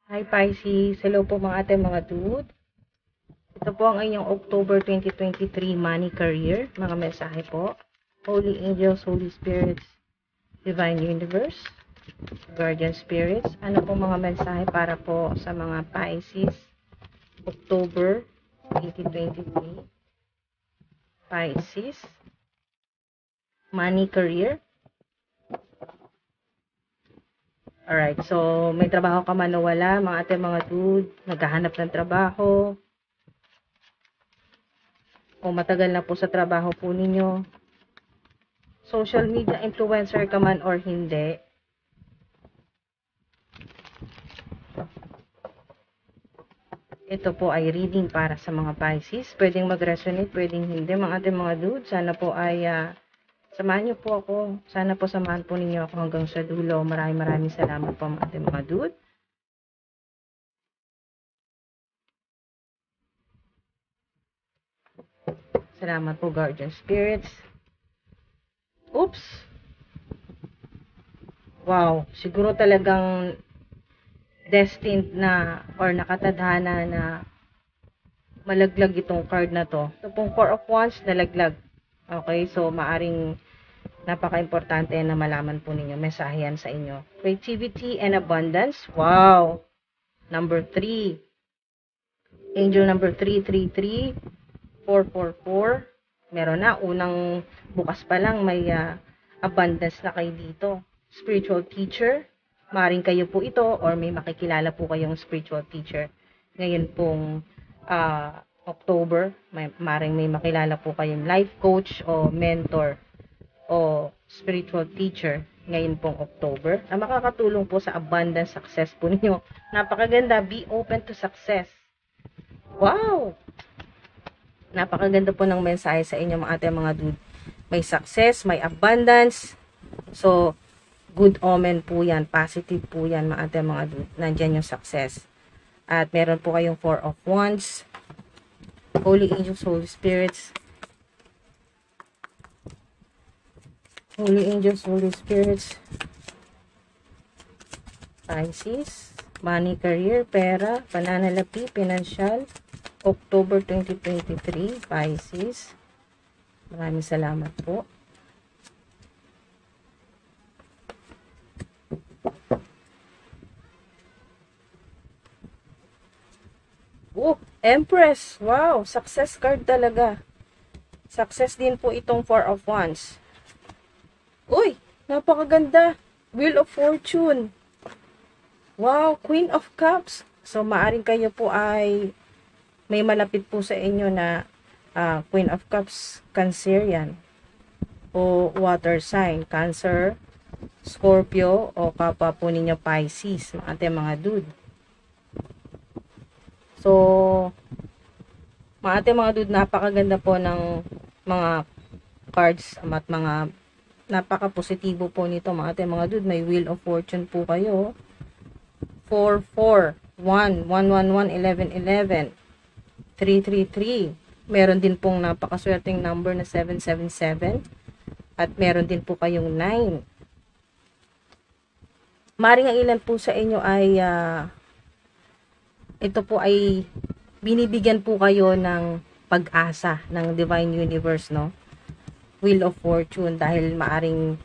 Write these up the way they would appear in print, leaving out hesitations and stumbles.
Hi Pisces, hello po mga ate mga dude. Ito po ang inyong October 2023 money career, mga mensahe po. Holy Angels, Holy Spirits, Divine Universe, Guardian Spirits. Ano po mga mensahe para po sa mga Pisces, October 2023, Pisces, money career. Alright, so may trabaho ka man o wala, mga ate mga dude, naghahanap ng trabaho, o matagal na po sa trabaho po ninyo, social media influencer ka man or hindi, ito po ay reading para sa mga Pisces. Pwedeng mag-resonate, pwedeng hindi, mga ating mga dude. Sana po ay samahan niyo po ako. Sana po samahan po ninyo ako hanggang sa dulo. Maraming salamat po mga ating mga dude. Salamat po Guardian Spirits. Oops! Wow, siguro talagang destined na or nakatadhana na malaglag itong card na to. Ito pong Four of Wands, nalaglag. Okay, so maaring napaka-importante na malaman po ninyo. Mensahe yan sa inyo. Creativity and abundance. Wow! Number 3. Angel number 333. 444. Meron na. Unang bukas pa lang may abundance na kayo dito. Spiritual teacher. Maring kayo po ito or may makikilala po kayong spiritual teacher. Ngayon pong October, maring may makilala po kayong life coach o mentor o spiritual teacher ngayon pong October na makakatulong po sa abundance success po ninyo. Napakaganda, be open to success. Wow! Napakaganda po ng mensahe sa inyo mga ate mga dude. May success, may abundance. So, good omen po yan, positive po yan mga ate mga dude. Nandyan yung success. At meron po kayong Four of Wands, Holy Angels, Holy Spirits, Holy Angels, Holy Spirits, Pisces, money, career, pera, pananalapi, financial, October 2023, Pisces. Maraming salamat po. Empress. Wow, success card talaga. Success din po itong Four of Wands. Uy, napakaganda. Wheel of Fortune. Wow, Queen of Cups. So, maaring kayo po ay may malapit po sa inyo na Queen of Cups, Cancerian. O water sign, Cancer, Scorpio, o kapwa po ninyo Pisces, mga dude. So, mga dude, napakaganda po ng mga cards at mga napaka-positibo po nito mga dude. May Wheel of Fortune po kayo. 4, 4, 1, 1, 1, 1, 11, 11, 3, 3, 3. Meron din pong napakaswerteng number na 777. At meron din po kayong 9. Maring ang ilan po sa inyo ay ito po ay binibigyan po kayo ng pag-asa ng Divine Universe, no? Wheel of Fortune, dahil maaring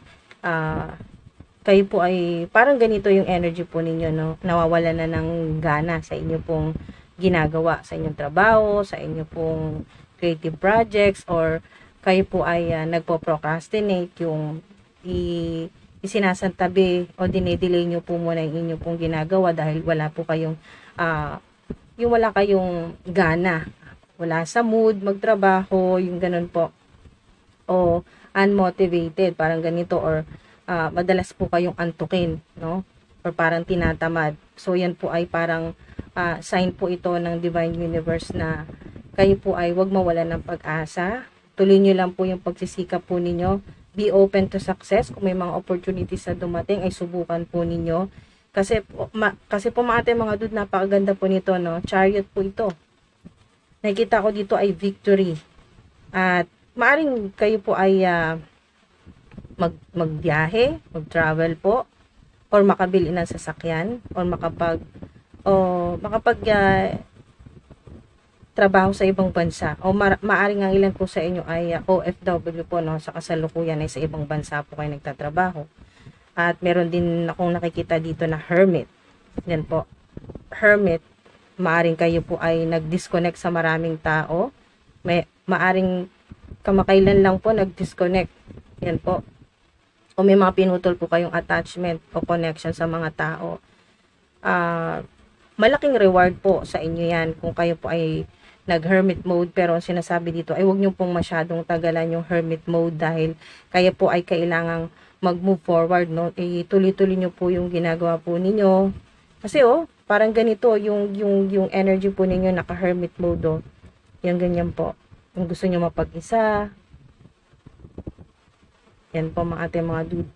kayo po ay parang ganito yung energy po ninyo, no? Nawawala na ng gana sa inyo pong ginagawa, sa inyong trabaho, sa inyo pong creative projects, or kayo po ay nagpo-procrastinate, yung isinasantabi o dinedelay nyo po muna yung inyo pong ginagawa dahil wala po kayong yung wala kayong gana, wala sa mood magtrabaho, yung ganun po, o unmotivated, parang ganito, or madalas po kayong antukin, no? Or parang tinatamad. So yan po ay parang sign po ito ng Divine Universe na kayo po ay wag mawalan ng pag-asa. Tuloy nyo lang po yung pagsisikap po ninyo. Be open to success. Kung may mga opportunities na dumating, ay subukan po ninyo. Kasi po mga dude, napakaganda po nito, no? Chariot po ito. Nakikita ko dito ay victory. At maaring kayo po ay magbiyahe, mag-travel po, or makabili ng sasakyan, or o makapag trabaho sa ibang bansa o maaring ang ilan po sa inyo ay OFW po, no, sa kasalukuyan ay sa ibang bansa po kayo nagtatrabaho. At meron din akong nakikita dito na hermit. Yan po, hermit, maaring kayo po ay nag-disconnect sa maraming tao, maaring kamakailan lang po nag-disconnect, yan po, o may mga pinutol po kayong attachment o connection sa mga tao. Malaking reward po sa inyo yan kung kayo po ay nag-hermit mode, pero ang sinasabi dito ay huwag nyo pong masyadong tagalan yung hermit mode dahil kaya po ay kailangang mag-move forward, no? Tuloy-tuloy nyo po yung ginagawa po ninyo. Kasi parang ganito yung energy po ninyo naka-hermit mode, yung ganyan po. Kung gusto nyo mapag-isa, yan po mga ating mga dude,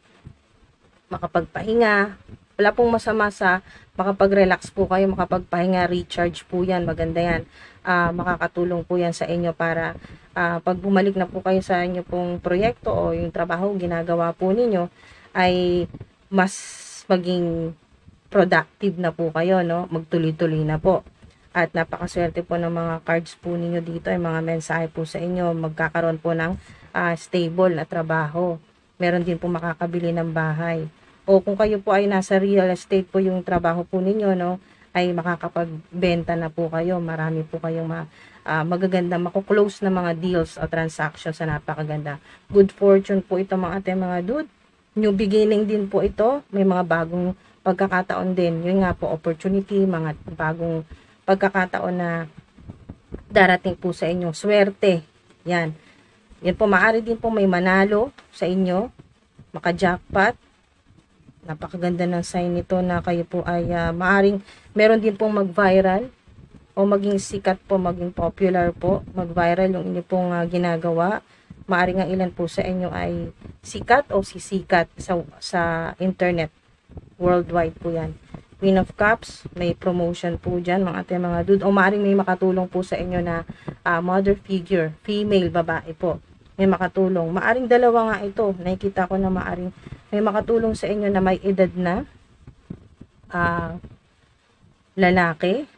makapagpahinga. Wala pong masama sa makapag-relax po kayo, makapagpahinga, recharge po yan, maganda yan. Makakatulong po yan sa inyo para pag bumalik na po kayo sa inyo pong proyekto o yung trabaho ginagawa po ninyo ay mas maging productive na po kayo, no? Magtuloy-tuloy na po. At napakaswerte po ng mga cards po ninyo dito, ay mga mensahe po sa inyo, magkakaroon po ng stable na trabaho. Meron din po makakabili ng bahay. O kung kayo po ay nasa real estate po yung trabaho po ninyo, no, ay makakapagbenta na po kayo. Marami po kayong magaganda, makuklose na mga deals o transactions na napakaganda. Good fortune po ito mga ating mga dude. New beginning din po ito. May mga bagong pagkakataon din. Yun nga po, opportunity, mga bagong pagkakataon na darating po sa inyo. Swerte. Yan. Yan po, maaari din po may manalo sa inyo. Maka-jackpot. Napakaganda ng sign nito na kayo po ay maaring meron din pong mag-viral o maging sikat po, maging popular po, mag-viral yung inyo pong ginagawa. Maaring ang ilan po sa inyo ay sikat o sisikat sa internet. Worldwide po yan. Queen of Cups, may promotion po dyan mga ating mga dude. O maaring may makatulong po sa inyo na mother figure, female, babae po. May makatulong. Maaring dalawa nga ito. Nakikita ko na maaring may makatulong sa inyo na may edad na lalaki.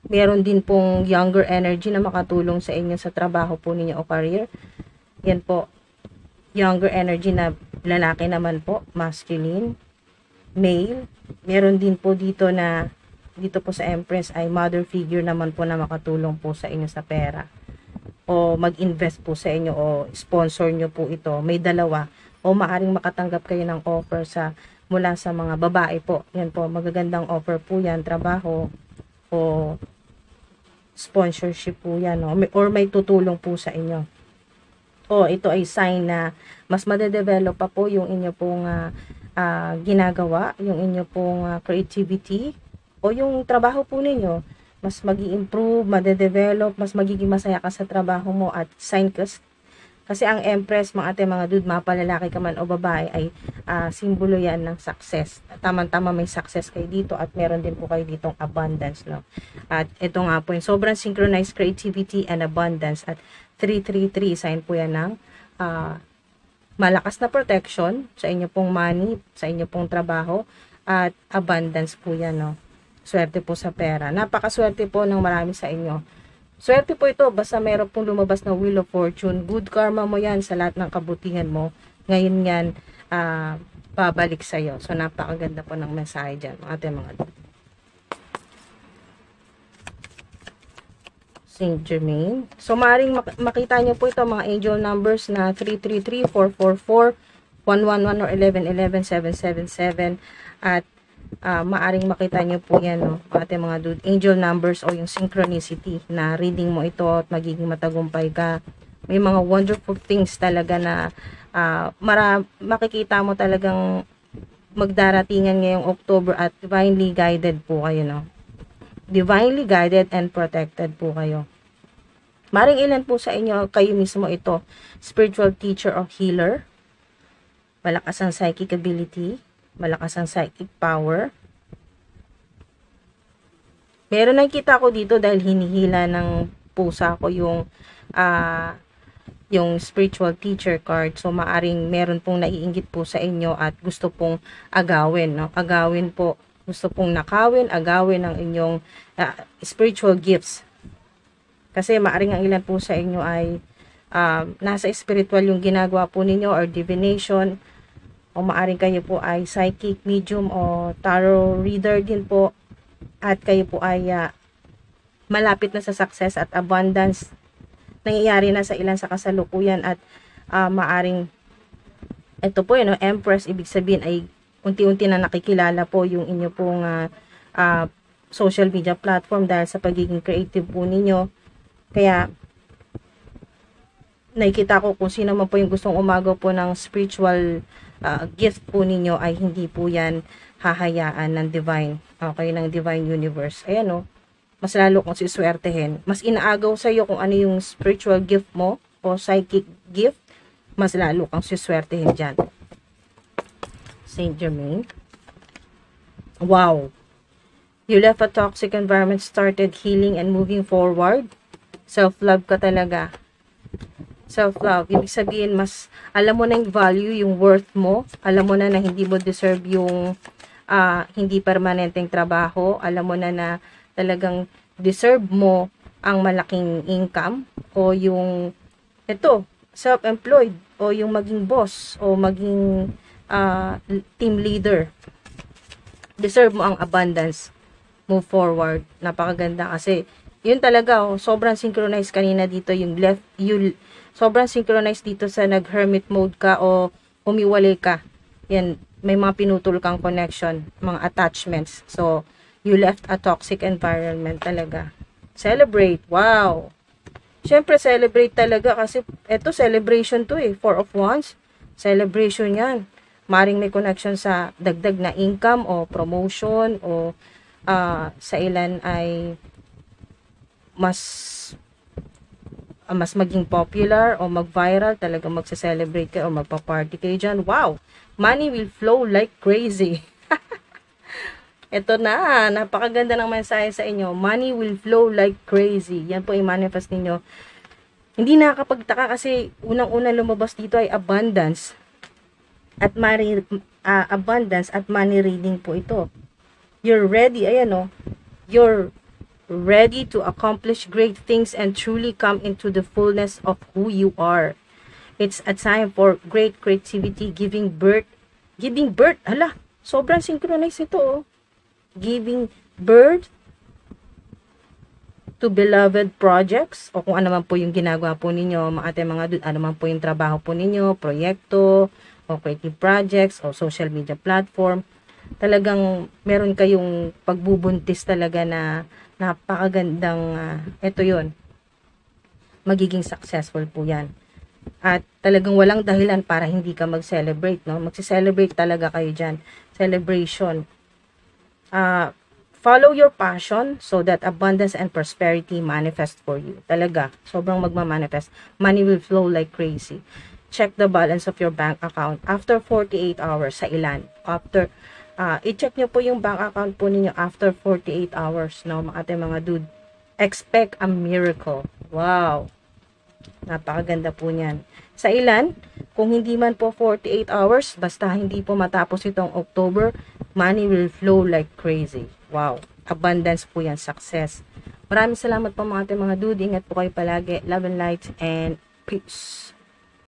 Meron din pong younger energy na makatulong sa inyo sa trabaho po ninyo o career. Yan po. Younger energy na lalaki naman po. Masculine. Male. Meron din po dito na dito po sa Empress ay mother figure naman po na makatulong po sa inyo sa pera. O mag-invest po sa inyo o sponsor nyo po ito. May dalawa. O maaring makatanggap kayo ng offer mula sa mga babae po. Yan po, magagandang offer po yan, trabaho o sponsorship po yan. Or may tutulong po sa inyo. O ito ay sign na mas madedevelop pa po yung inyo pong ginagawa, yung inyo pong creativity o yung trabaho po ninyo. Mas mag-i-improve, madedevelop, mas magiging masaya ka sa trabaho mo at sign kasi ang Empress, mga ating mga dude, mapalalaki ka man o babae, ay simbolo yan ng success. Tama-tama may success kayo dito at meron din po kayo ditong abundance, no? At ito nga po yung sobrang synchronized creativity and abundance at 333, sign po yan ng malakas na protection sa inyo pong money, sa inyo pong trabaho at abundance po yan, no? Swerte po sa pera. Napakaswerte po ng marami sa inyo. Swerte po ito, basta meron pong lumabas na Wheel of Fortune. Good karma mo yan sa lahat ng kabutihan mo. Ngayon yan, babalik sa'yo. So, napakaganda po ng mensahe dyan, mga Saint Germain. So, maaaring makita nyo po ito, mga angel numbers na 333, 444, 111, or 1111, 777, at maaring makita nyo po yan, no, ating mga dude, angel numbers o yung synchronicity na reading mo ito at magiging matagumpay ka. May mga wonderful things talaga na makikita mo talagang magdaratingan ngayong October at divinely guided po kayo, no? Divinely guided and protected po kayo. Maring ilan po sa inyo, kayo mismo ito, spiritual teacher or healer, malakas ang psychic ability, malakas ang psychic power. Meron nakita ko dito dahil hinihila ng pusa ko yung spiritual teacher card. So, maaring meron pong naiinggit po sa inyo at gusto pong agawin, no? Agawin po gusto pong nakawin, agawin ng inyong spiritual gifts. Kasi maaring ang ilan po sa inyo ay nasa spiritual yung ginagawa po ninyo or divination, o maaring kayo po ay psychic, medium, o tarot reader din po, at kayo po ay malapit na sa success at abundance nangyayari na sa ilan sa kasalukuyan, at maaring ito po yun, Empress, ibig sabihin ay unti-unti na nakikilala po yung inyo pong social media platform dahil sa pagiging creative po ninyo. Kaya nakikita ko kung sino man po yung gustong umagaw po ng spiritual gift po ninyo, ay hindi po yan hahayaan ng divine, okay, ng divine universe. Ayan, mas lalo kung siswertehin, mas inaagaw sa iyo kung ano yung spiritual gift mo o psychic gift, mas lalo kang siswertehin dyan. Saint Germain. Wow. You left a toxic environment, started healing and moving forward. Self-love ka talaga. Self-love. Ibig sabihin, mas alam mo na yung value, yung worth mo. Alam mo na hindi mo deserve yung hindi permanenteng trabaho. Alam mo na talagang deserve mo ang malaking income o yung self-employed o yung maging boss o maging team leader. Deserve mo ang abundance. Move forward. Napakaganda kasi yun talaga, sobrang synchronized kanina dito yung sobrang synchronized dito sa nag-hermit mode ka o umiwalay ka. Yan, may mga pinutol kang connection, mga attachments. So, you left a toxic environment talaga. Celebrate. Wow. Siyempre, celebrate talaga kasi eto, celebration to Four of Wands. Celebration yan. Maring may connection sa dagdag na income o promotion o sa ilan ay mas maging popular o mag-viral, talaga magse-celebrate kayo o magpa-party kayo dyan. Wow! Money will flow like crazy. Ito na, napakaganda ng mensahe sa inyo. Money will flow like crazy. Yan po i-manifest ninyo. Hindi nakakapagtaka kasi unang-una lumabas dito ay abundance at money, abundance at money reading po ito. You're ready, ayan you're ready to accomplish great things and truly come into the fullness of who you are. It's a time for great creativity, giving birth, hala, sobrang synchronized ito Giving birth to beloved projects, o kung ano man po yung ginagawa po ninyo, ano man po yung trabaho po ninyo, proyekto, o creative projects, o social media platform. Talagang meron kayong pagbubuntis talaga na napakagandang, ito yon, magiging successful po yan. At talagang walang dahilan para hindi ka mag-celebrate, Magse-celebrate talaga kayo dyan. Celebration. Follow your passion so that abundance and prosperity manifest for you. Talaga, sobrang magmamanifest. Money will flow like crazy. Check the balance of your bank account after 48 hours sa ilan. After i-check nyo po yung bank account po ninyo after 48 hours, mga dude. Expect a miracle. Wow. Napakaganda po niyan. Sa ilan, kung hindi man po 48 hours, basta hindi po matapos itong October, money will flow like crazy. Wow. Abundance po yan. Success. Maraming salamat po mga dude. Ingat po kayo palagi. Love and light and peace.